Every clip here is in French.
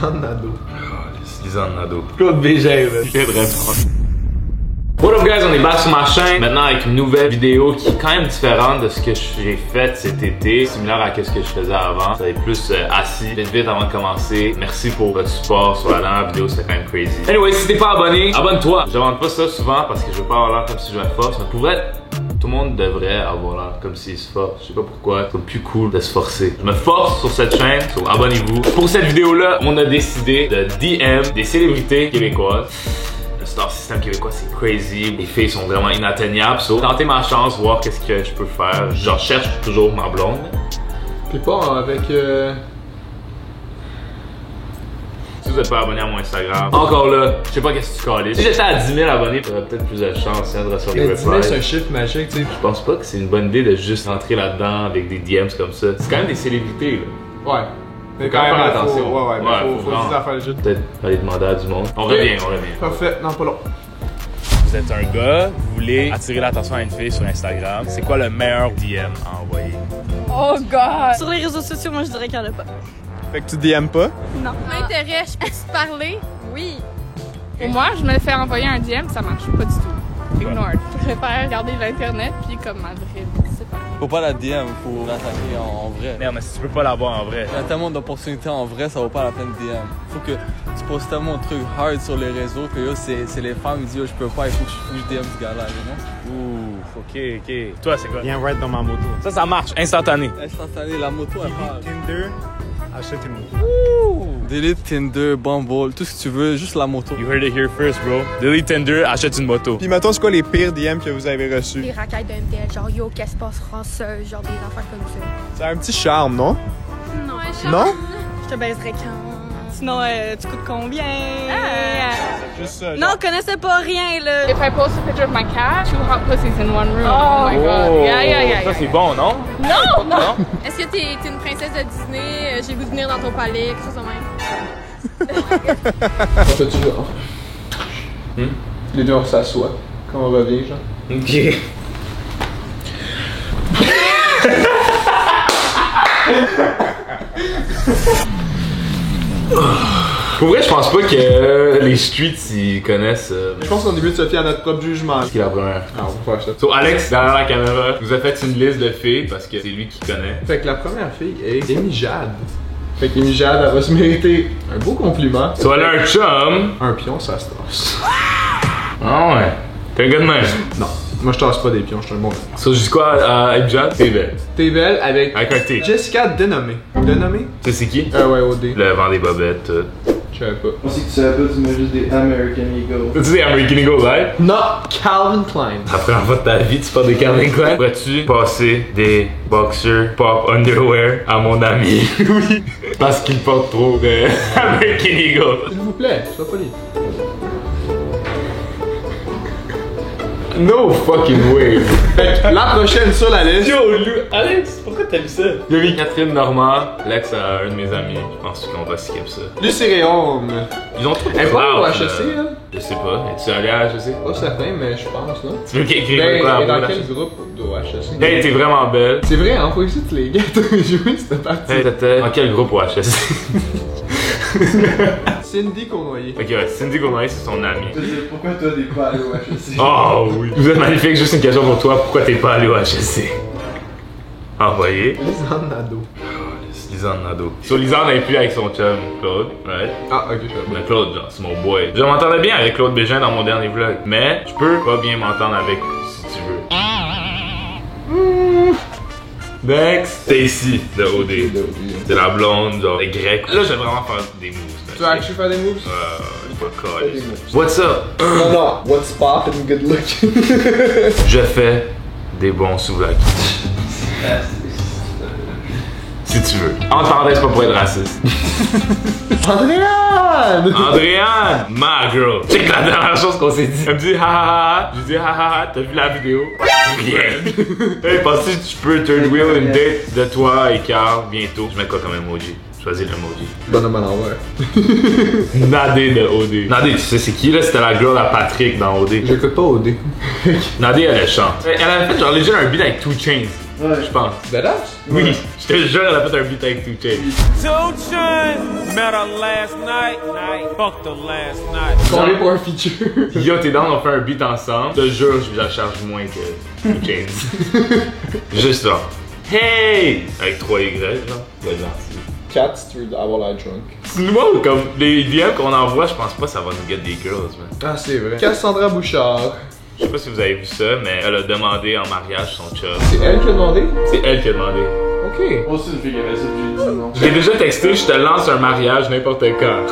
Lisanne Nadeau. Lisanne Nadeau. Claude Bégin, là. Quelle réponse. What up guys, on est back sur ma chaîne maintenant avec une nouvelle vidéo qui est quand même différente de ce que j'ai fait cet été, similaire à ce que je faisais avant. Ça va être plus assis, vite avant de commencer. Merci pour votre support sur la dernière vidéo, c'était quand même crazy. Anyway, si t'es pas abonné, abonne-toi. Je demande pas ça souvent parce que je veux pas avoir l'air comme si je me force, mais pour vrai, tout le monde devrait avoir l'air comme s'il se force. Je sais pas pourquoi, c'est plus cool de se forcer. Je me force sur cette chaîne, donc abonnez-vous. Pour cette vidéo-là, on a décidé de DM des célébrités québécoises. Le star system québécois, c'est crazy. Les filles sont vraiment inatteignables. So, tenter ma chance, voir qu'est-ce que je peux faire. J'en cherche toujours ma blonde. Puis pas avec... Si vous n'êtes pas abonné à mon Instagram, encore là, je sais pas qu'est-ce que tu calisses. Si j'étais à 10 000 abonnés, t'aurais peut-être plus de chance de recevoir des 10 000, c'est un chiffre magique, tu sais. Je pense pas que c'est une bonne idée de juste rentrer là-dedans avec des DMs comme ça. C'est quand même des célébrités, là. Ouais. Faut quand même faire attention. Faut juste faire le jeu. Peut-être aller demander à du monde. On revient. Parfait, non, pas long. Vous êtes un gars, vous voulez attirer l'attention à une fille sur Instagram. C'est quoi le meilleur DM à envoyer? Oh god! Sur les réseaux sociaux, moi je dirais qu'il n'y en a pas. Fait que tu DM pas? Non. M'intéresse, je peux te parler? Oui. Pour moi, je me le fais envoyer un DM, ça marche pas du tout. Ignore. Je préfère regarder l'internet puis comme ma vraie vie, c'est pas. Faut pas la DM, faut l'attaquer en vrai. Non, mais si tu peux pas l'avoir en vrai. Il y a tellement d'opportunités en vrai, ça vaut pas la peine de DM. Faut que tu poses tellement de trucs hard sur les réseaux que yo, c'est les femmes qui disent yo, je peux pas, il faut que je DM ce gars-là, you know? Ouh, ok. Toi, c'est quoi? Viens ride dans ma moto. Ça marche, instantané. Instantané, la moto, elle parle. Tinder, achète une moto. Delete Tinder, Bumble, tout ce que tu veux, juste la moto. You heard it here first, bro. Delete Tinder, achète une moto. Puis mettons, c'est quoi les pires DM que vous avez reçus? Des racailles de MTL, genre yo, qu'est-ce qui se passe ranceuse, genre des affaires comme ça. C'est un petit charme, non? Non, Non? Je te baiserais quand? Sinon, tu coûtes combien? Juste ça. Non, on connaissait pas rien là. If I post a picture of my cat, 2 hot pussies in one room. Oh, my god. Yeah. Ça, c'est bon, non? Non! Est-ce que t'es une princesse de Disney? J'ai le goût de venir dans ton palais, quelque chose de même. On fait du genre. Les deux, on s'assoit quand on revient, genre. Ok. Pour vrai, je pense pas que les streets ils connaissent. Je pense qu'on est mieux de se fier à notre propre jugement. Qui est la première? Ah, on va faire ça. So, Alex, derrière la caméra, nous a fait une liste de filles parce que c'est lui qui connaît. Fait que la première fille est Amy Jade. Fait qu'Amy Jade, elle va se mériter un beau compliment. So, elle a un chum. Un pion, ça se tasse. Ah ouais. T'es un gars de même. Non, moi je tasse pas des pions, je suis un bon gars. So, jusqu'à Abjad, t'es belle. T'es belle avec Avec un T. Jessica Denomé. Denomé? Tu sais c'est qui? Ouais, OD. Le vent des bobettes, tout. Je savais pas. Moi aussi que tu savais pas, tu mets juste des American Eagle. Tu sais American Eagle, right? Non, Calvin Klein. La première fois de ta vie, tu portes des Calvin Klein. Pourrais-tu passer des boxers pop underwear à mon ami? Oui. Parce qu'il porte trop de American Eagle. S'il vous plaît, sois poli. No fucking way. Fait que la prochaine sur la liste. Yo, Alex, pourquoi t'as mis ça? Il y a mis Catherine Normand, l'ex à un de mes amis. Je pense qu'on va skip ça. Lucie Réaume. Ils ont trop de Elle est pas clout, au là. HEC, elle? Je sais pas. Es-tu allé à HEC? Pas certain, mais je pense, là. Tu veux qu'il écrive Ben, quoi à elle est dans moi, quel HEC? groupe de HEC? Hey, t'es vraiment belle. C'est vrai, hein, faut essayer de les gars, t'as joué cette partie. Hey, t'étais dans quel groupe au HEC? Cindy Cournoyer. Ok, ouais, Cindy Gourmay, c'est son ami. Pourquoi toi t'es pas allé au HEC? Oh oui. Vous êtes magnifique, juste une question pour toi. Pourquoi t'es pas allé au HEC? Envoyé. Lisanne Nadeau. Lisanne Nadeau. So, Lisanne n'est plus avec son chum, Claude, right? Ah, ok, je sais Mais Claude, genre, c'est mon boy. Je m'entendais bien avec Claude Bégin dans mon dernier vlog. Mais, je peux pas bien m'entendre avec si tu veux. Next. Stacy de OD. C'est la blonde, genre, les grecs. Là, je vais vraiment faire des moves. Tu vas actually faire des moves? Pas cool. What's up? Non, what's pop and good looking? Je fais des bons souvlaki. Si tu veux. En parenthèse, pas pour être raciste. Andréane! Andréane, ma girl. C'est la dernière chose qu'on s'est dit. Elle me dit ha ha ha. Je dis ha ha ha. T'as vu la vidéo? Rien. Hey, penses-tu que tu peux turn wheel une date de toi et Carl bientôt? Je mets quoi comme emoji? Choisis l'emoji. Bonhomme à l'envers. Nadé de OD. Nadé, tu sais c'est qui là? C'était la girl à Patrick dans OD. J'écoute pas OD. Nadé, elle chante. Elle a fait genre legit un beat avec 2 Chainz. Ouais. Je pense. Badass? Oui, je te jure, elle a fait un beat avec 2 Chainz. 2 Chainz met her last night. Fucked her last night. Combien pour un feature? Yo, t'es down, on fait un beat ensemble. Je te jure, je la charge moins que 2 Chainz. Juste ça. Hey! Avec 3 Y, genre. Ouais, gentil. 4, tu veux avoir l'air drunk. Sinon, comme les DM qu'on envoie, je pense pas que ça va nous get des girls, man. Ah, c'est vrai. Cassandra Bouchard. Je sais pas si vous avez vu ça, mais elle a demandé en mariage son chum. C'est elle qui a demandé? C'est elle qui a demandé. Ok. Moi aussi, une fille qui avait ça, j'ai dit non. Je l'ai déjà texté, je te lance un mariage n'importe quand.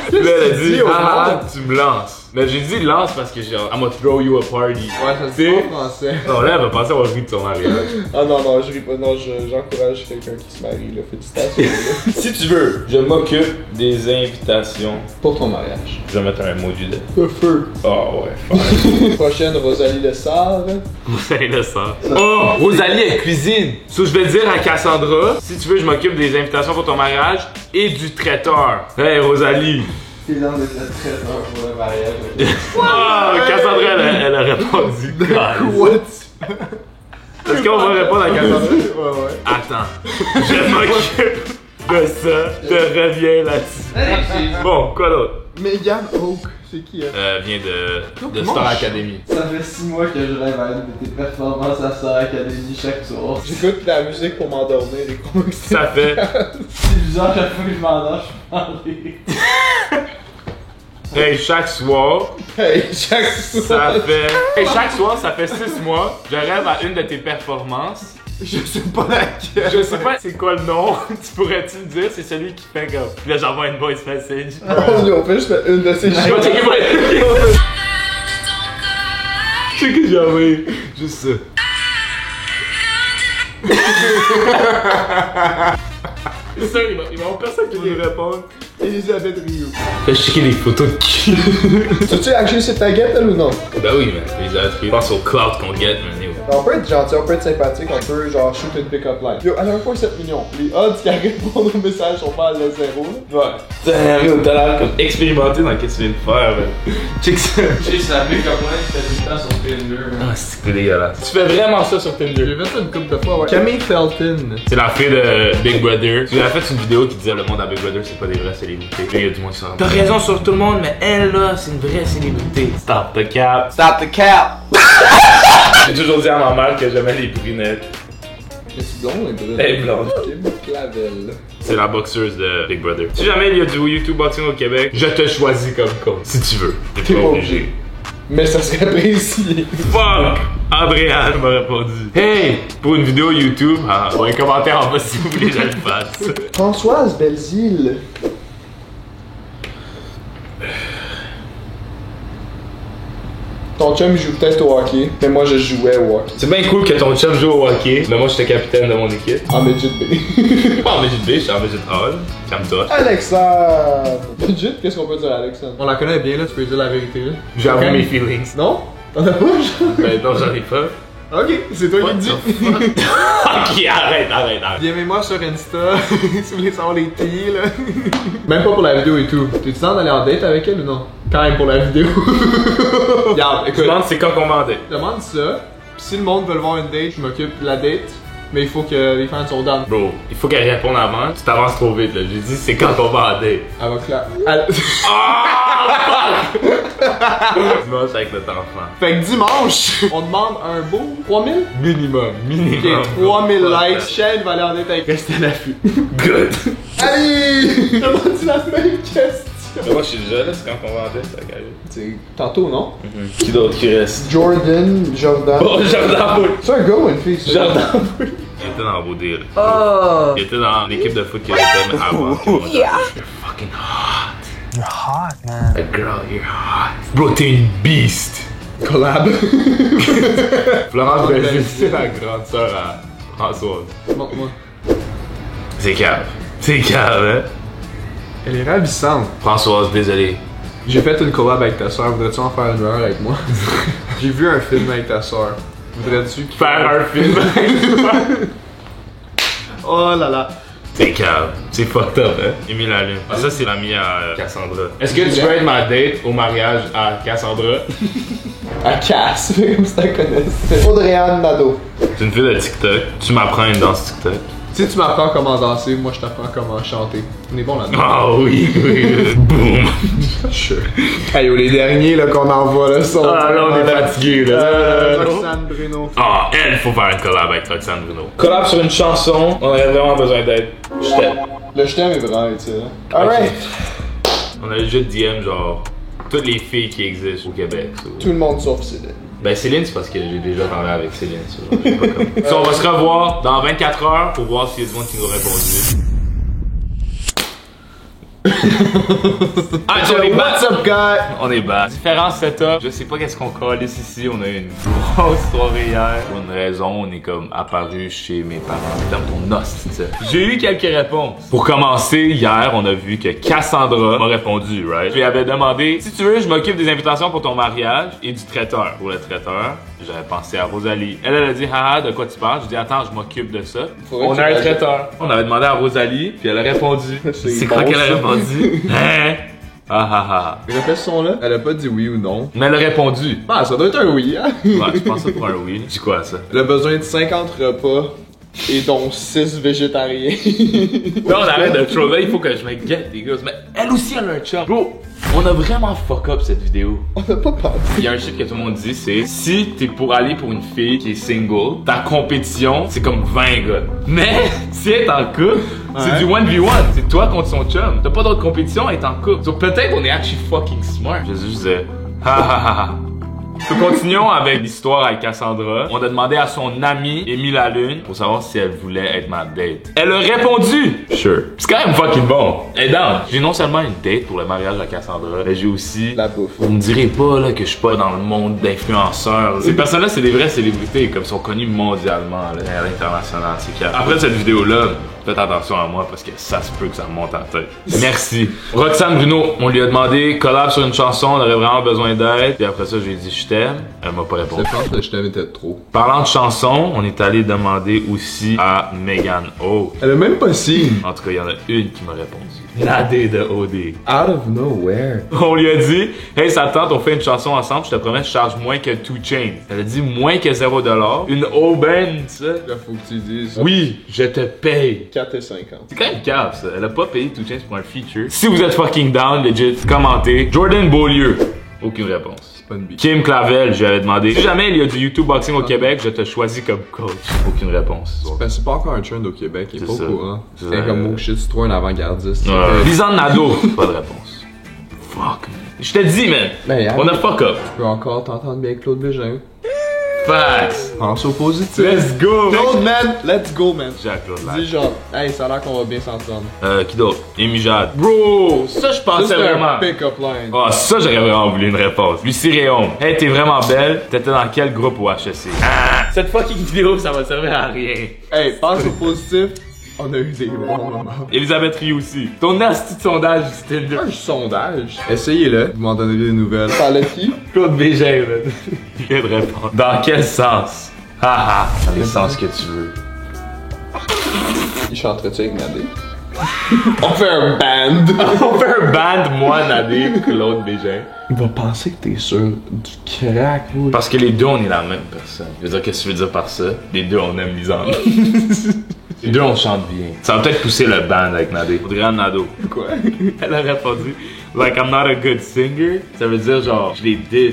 Puis là, elle a dit, ah, tu me lances. Mais j'ai dit lance parce que genre, I'm gonna throw you a party. Ouais, ça se dit en français. Non, là, elle va penser avoir ri de son mariage. Ah non, non, je ris pas. Non, j'encourage quelqu'un qui se marie, là. Félicitations. Si tu veux, je m'occupe des invitations. Pour ton mariage. Je vais mettre un emoji de. Le feu. Oh ouais, fine. Prochaine, Rosalie Lessard. Vous allez le ça. Oh, Rosalie, elle cuisine. So, je vais dire à Cassandra, si tu veux, je m'occupe des invitations pour ton mariage et du traiteur. Hey, Rosalie. T'es dans le traiteur pour le mariage. Oh, Cassandra, elle a répondu. What? Est-ce qu'on va répondre à Cassandra? Ouais. Attends, je m'occupe de ça, je reviens là-dessus. Bon, quoi d'autre? Megan Oak, c'est qui elle? Vient de comment Star je- Academy. Ça fait 6 mois que je rêve à une de tes performances à Star Academy chaque soir. J'écoute la musique pour m'endormir et quoi que c'est. Ça fait. C'est bizarre, chaque fois que je m'endors, je peux en rire. Hey, chaque soir, Hey, chaque soir. ça fait. Hey, chaque soir, ça fait 6 mois, je rêve à une de tes performances. Je sais pas laquelle. Je sais pas c'est quoi le nom, tu pourrais-tu le dire? C'est celui qui fait comme. Puis là, j'envoie une voice message. On peut juste mettre une de ces Je vais choses. checker pour Je sais que j'ai envoyé. Juste ça. C'est ça, il va y avoir personne qui va nous répondre. Elisabeth Rio. Fais checker les photos de qui? Tu actually c'est ta guette, elle ou non? Ben oui, man. Je pense au cloud qu'on get, man. yo. On peut être gentil, on peut être sympathique, on peut genre shoot une pick-up line. Yo, elle a 1,7 million. Les odds qui répondent aux messages sont pas à le zéro, là. Ouais. Damn, t'as l'air comme expérimenté dans ce que tu viens de faire, man. Check ça. J'ai savais comment il fait tout le temps sur Tinder. Ah, c'est dégueulasse. Tu fais vraiment ça sur Tinder. J'ai fait ça une couple de fois, ouais. Camille Felton. C'est la fille de Big Brother. Tu as fait une vidéo qui disait le monde à Big Brother, c'est pas des vraies célébrités. Là, il y a du monde qui s'en T'as raison sur tout le monde, mais elle, là, c'est une vraie célébrité. Stop the cap. Stop the cap! J'ai toujours dit à ma mère que j'aimais les brunettes. C'est blond, les brunes. Elle est blonde. Kim Clavel. C'est la boxeuse de Big Brother. Si jamais il y a du YouTube Boxing au Québec, je te choisis comme coach. Si tu veux. T'es pas obligé. Mais ça serait apprécié. Fuck! Andréane m'a répondu. Hey! Pour une vidéo YouTube, un commentaire en bas si vous voulez que je le fasse. Françoise Belzile. Ton chum joue peut-être au hockey, mais moi je jouais au hockey. C'est bien cool que ton chum joue au hockey, mais moi j'étais capitaine de mon équipe. En Midget B. Pas en Midget B, j'étais en Midget A. Calme-toi. Alexandre! Midget, qu'est-ce qu'on peut dire à Alexandre? On la connaît bien là, tu peux dire la vérité là. J'avoue Ok. mes feelings. Non? T'en as pas, genre? Ben non, j'en ai pas. Ok, c'est toi qui me dis. Ok, arrête. Viens-moi sur Insta si vous voulez savoir les filles là. Même pas pour la vidéo et tout. T'es-tu temps d'aller en date avec elle ou non? Quand même pour la vidéo. Regarde, Je écoute, demande c'est quand qu'on vendait. demande ça. Pis si le monde veut le voir une date, je m'occupe de la date. Mais il faut que les fans sont down. Bro, il faut qu'elle réponde avant. Tu t'avances trop vite là. J'ai dit c'est quand qu'on vendait. Elle va clair. Elle... Dimanche avec notre enfant. Fait que dimanche, on demande un beau 3000? Minimum. Ok, 3000 likes. Shane va aller en date avec Restez à l'affût. Good. Allez! Demande-tu la même question? Mais moi je suis déjà là, c'est quand qu'on vendait, ça carré. C'est tantôt, non? Qui d'autre qui reste? Jordan. Oh, Jordan Boulle. C'est un gars ou une fille? ça? Jordan Boulle. Il était dans Beau Deal. Oh! Il était dans l'équipe de foot que j'étais avant. Yeah. You're fucking hot. You're hot, man. Like, girl, you're hot. Bro, t'es une beast. Collab. Florence Belzile, c'est la grande sœur à Françoise. Montre-moi. C'est cave. C'est cave, hein? Elle est ravissante. Françoise, désolé. J'ai fait une collab avec ta soeur. Voudrais-tu en faire une heure avec moi? J'ai vu un film avec ta soeur. Voudrais-tu Faire un film. Oh là là. T'es calme. C'est fucked up, hein? Émile Lalune. Ah, ça, c'est l'ami à Cassandra. Est-ce que tu veux être ma date au mariage à Cassandra? À Cass, comme si t'en connaissais. Audrey-Anne Nadeau. C'est une fille de TikTok. Tu m'apprends une danse TikTok. Si tu m'apprends comment danser, moi je t'apprends comment chanter. On est bon là-dedans. Ah oui, oui. Boum. Sure. Hey, les derniers là qu'on envoie le son. Ah là, on est fatigué là. Roxane Bruno. Ah, elle, faut faire une collab avec Roxane Bruno. Collab sur une chanson, on aurait vraiment besoin d'aide. Je t'aime. Le je t'aime est vrai, tu sais. Alright. On a déjà DM genre toutes les filles qui existent au Québec. So. Tout le monde sauf Céline. Ben Céline, c'est parce que j'ai déjà parlé avec Céline. So, je sais pas comment. So, on va se revoir dans 24 heures pour voir s'il y a du monde qui nous a répondu. Ah, on est What's up, guy? On est bas. Différents setup. Je sais pas qu'est-ce qu'on calisse ici. On a eu une grosse soirée hier. Pour une raison, on est comme apparu chez mes parents. Dans ton os, j'ai eu quelques réponses. Pour commencer, hier, on a vu que Cassandra m'a répondu, right? Je lui avais demandé, si tu veux, je m'occupe des invitations pour ton mariage et du traiteur. Pour le traiteur, j'avais pensé à Rosalie. Elle a dit, haha, de quoi tu parles? Je dis, attends, je m'occupe de ça. On a un traiteur. On avait demandé à Rosalie, puis elle a répondu. C'est quoi qu'elle a répondu? Hein? Ah ah ah. Répète ce son-là. Elle a pas dit oui ou non. Mais elle a répondu. Ah, ça doit être un oui, hein? Ouais, je pense ça pour un oui. C'est quoi ça? Elle a besoin de 50 repas et dont 6 végétariens. Là, on arrête de troller, il faut que je me guette, les gars. Mais elle aussi, elle a un chum. Bro, on a vraiment fuck up cette vidéo. On a pas pensé. Il y a un chiffre que tout le monde dit, c'est si t'es pour aller pour une fille qui est single, ta compétition, c'est comme 20 gars. Mais si elle est en couple, c'est du 1v1. C'est toi contre son chum. T'as pas d'autre compétition, elle est en couple. Donc peut-être on est actually fucking smart. Je disais, ha ha ha ha. Continuons avec l'histoire avec Cassandra. On a demandé à son amie, Émile Lalune, pour savoir si elle voulait être ma date. Elle a répondu! Sure. C'est quand même fucking bon. Et donc, j'ai non seulement une date pour le mariage à Cassandra, mais j'ai aussi... La bouffe. Vous me direz pas là, que je suis pas dans le monde d'influenceurs. Ces personnes-là, c'est des vraies célébrités, comme ils sont connus mondialement, là, à l'international. C'est clair. Après cette vidéo-là, faites attention à moi parce que ça se peut que ça me monte en tête. Merci. Roxane Bruno, on lui a demandé collab sur une chanson, on aurait vraiment besoin d'aide. Puis après ça, j'ai dit je t'aime. Elle m'a pas répondu. Je pense que je t'aime peut-être trop. Parlant de chansons, on est allé demander aussi à Megan O. Elle a même pas signe. En tout cas, il y en a une qui m'a répondu. Nadé de OD. Out of nowhere. On lui a dit, hey, ça te tente, on fait une chanson ensemble, je te promets, je charge moins que 2 Chainz. Elle a dit moins que $0. Une aubaine, ça. Là, faut que tu dises. Oui, je te paye. 4,50. C'est quand même cave, ça. Elle a pas payé 2 Chainz pour un feature. Si vous êtes fucking down, legit, commentez. Jordan Beaulieu. Aucune réponse. C'est pas une bille. Kim Clavel, j'avais demandé. Si jamais il y a du YouTube Boxing au Québec, je te choisis comme coach. Aucune réponse. Ben, c'est pas encore un trend au Québec, il est pas C'est au ça. courant. C'est C'est comme oh shit, c'est trop un avant-gardiste. Lisanne Nadeau. Pas de réponse. Fuck, man. Je te dis, man. Ben, On a fuck up. Je peux encore t'entendre bien Claude Bégin. Facts. Pense au positif. Let's go. Claude, man. Let's go, man. Jacques-Claude Dis Lac. genre, hey, ça a l'air qu'on va bien s'entendre. Qui d'autre? Amy Jade. Bro, ça je Ça, pensais c'est vraiment. un pick-up line. Ah, ça j'aurais vraiment voulu une réponse. Lucie Réaume. Hey, t'es vraiment belle. T'étais dans quel groupe au HEC? Ah, cette fucking vidéo, ça va servir à rien. Hey, pense au positif. On a eu des bons moments. Elisabeth Rioux aussi. Ton asti de sondage, c'était le Un sondage. Essayez-le, vous m'en donnerez des nouvelles. Parle de qui? Claude Bégin, man. Il vient de répondre. Dans quel sens? Haha. Dans les sens que tu veux. Il chanterait-tu avec Nadé? On fait un band. On fait un band, moi, Nadé, Claude Bégin. Il va penser que t'es sur du crack, oui. Parce que les deux, on est la même personne. Je veux dire, qu'est-ce que tu veux dire par ça? Les deux, on aime Lisanne. Les deux, on chante bien. Ça va peut-être pousser le band avec Nadé. Audrey-Anne Nadeau. Quoi? Elle a répondu, like, I'm not a good singer. Ça veut dire, genre, je les dis,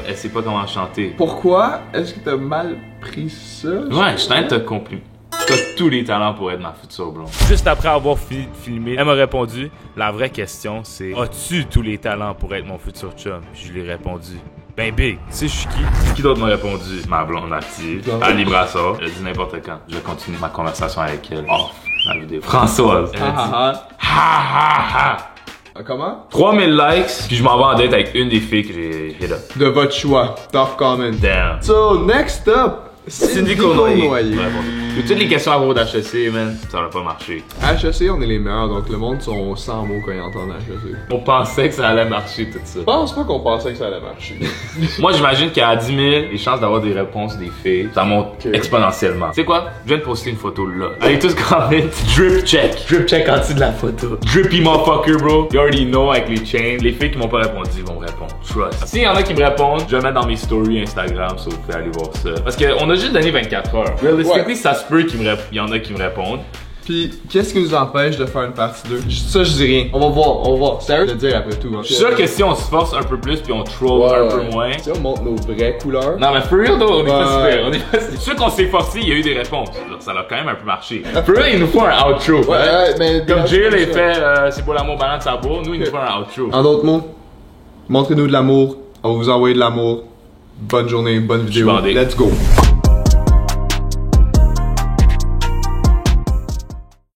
elle sait pas comment chanter. Pourquoi est-ce que t'as mal pris ça? Ouais, je t'aime te complimer. T'as tous les talents pour être ma future blonde. Juste après avoir filmé, elle m'a répondu, la vraie question c'est, as-tu tous les talents pour être mon futur chum? Puis je lui ai répondu, ben big, tu sais je suis qui? Qui d'autre m'a répondu? Ma blonde active, Ali Brassard. Elle a dit n'importe quand. Je continue ma conversation avec elle. Off la vidéo. Françoise. Elle a dit, ha ha ha. Comment? 3000 likes, puis je m'en vais en date avec une des filles que j'ai hit up. De votre choix. Top comment. Damn. So, next up, Cindy Cournoyer. Cournoyer. Ouais, bon. Toutes les questions à propos d'HEC, man, ça aurait pas marché. HEC, on est les meilleurs, donc le monde sont 100 mots quand ils entendent HEC. On pensait que ça allait marcher, tout ça. Je pense pas qu'on pensait que ça allait marcher. Moi, j'imagine qu'à 10 000, les chances d'avoir des réponses des filles, ça monte exponentiellement. Tu sais quoi? Je viens de poster une photo là. Allez tous comment drip check. Drip check en dessous de la photo. Drippy motherfucker, bro. You already know avec les chains. Les filles qui m'ont pas répondu vont répondre. Trust. S'il y en a qui me répondent, je vais le mettre dans mes stories Instagram, so vous pouvez aller voir ça. Parce qu'on a juste donné 24 heures. Realistically, ça se peut qu'il y en a qui me répondent. Pis, qu'est-ce qui nous empêche de faire une partie 2? Ça, je dis rien. On va voir. Sérieux? Je vais te dire après tout. Hein. Je suis sûr que si on se force un peu plus puis on troll un peu moins. Si on montre nos vraies couleurs. Non, mais for real, though, on est pas super. On est pas super. Ceux qu'on s'est forcé, il y a eu des réponses. Ça a quand même un peu marché. For real, il nous faut un outro. Mais. Comme Jill a fait c'est beau l'amour, balance à beau. Nous, il nous faut un outro. En d'autres mots, montrez-nous de l'amour. On va vous envoyer de l'amour. Bonne journée, bonne vidéo. Let's go.